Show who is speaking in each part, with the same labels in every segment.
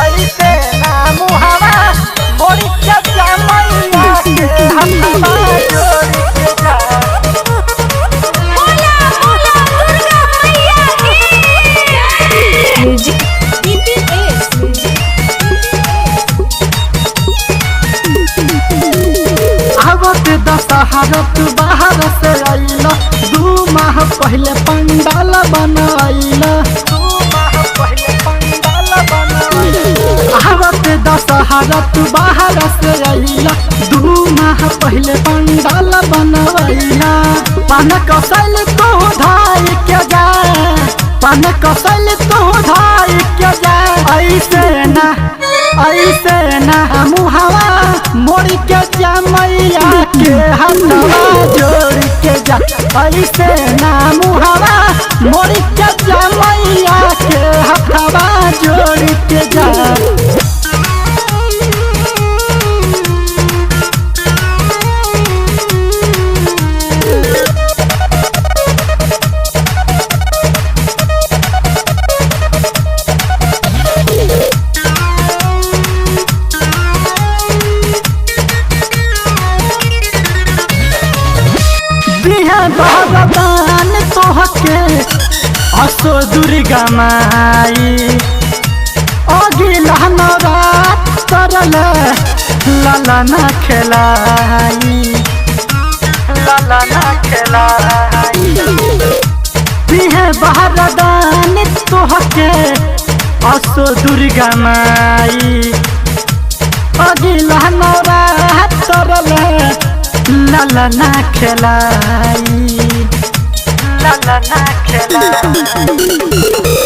Speaker 1: ऐसे ना मुहावा मोरी के जा मैया के हथवा जोड़ी के जा।
Speaker 2: बोला बोला दुर्गा मैया की म्यूजिक BPS
Speaker 1: आवत दशहरा तू बाहर से आइला 2 माह पहले पंडाल बनाइला आवत दशहरा तू बाहर से आइला 2 माह पहले पंडाल बनाइला पान कसल तो धाई के जा पान कसल तो धाई के जा। ऐसे ना मुहावा मोड़ी के जा मैया के हथवा जोड़ी के जा। ऐसे ना मुहावा मोड़ी के जा मैया के हथवा जोड़ी के जा। भगवान तोहके असो दुर्गा माई अगिला नवरात तरल लाला ना खेलाई बिहे बहरदान तोहके असो दुर्गा माई अगिला नवरात तरल लाला ना खेलाई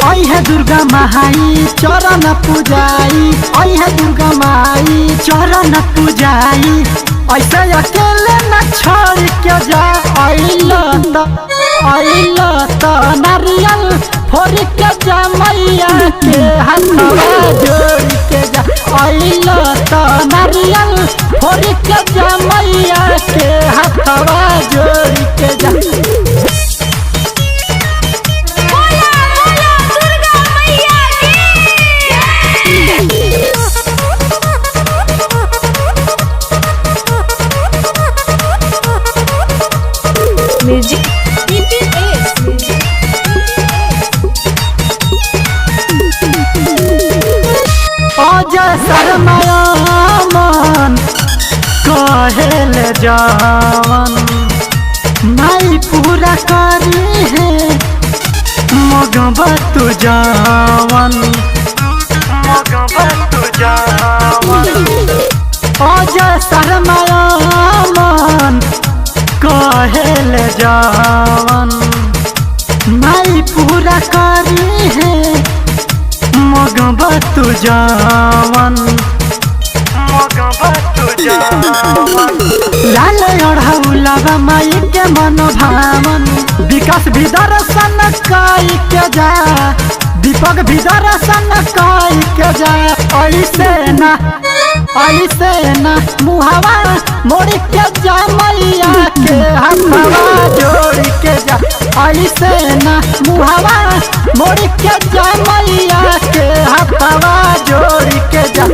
Speaker 1: आई है दुर्गा माई चरण पूजाई आई है दुर्गा माई चरण पूजाई ऐसे अकेले न छोड़ के जा। आइल तो नारियल फोड़ के जा मैया के हथवा जोड़ी के जा। आइल तो नारियल फोड़ के जा मैया के हथवा जोड़ी के जा।
Speaker 2: बोला बोला दुर्गा मैया की म्यूजिक BPS
Speaker 1: अजय शर्माया मन कहल जावन माई पूरा करी है मगब तू जावन अजय शर्माया मन कहल जावन माई पूरा करी है मगब तू जावन लाल ओढ़ौला माई के मन भावन विकास भी दर्शन काई के जा दीपक भी दर्शन काई के जा। ऐसे ना मुहावा मोड़ी के जा मैया के हथवा जोड़ी के जा। ऐसे ना मुहावा मोड़ी के जा मैया के हथवा जोड़ी के जा।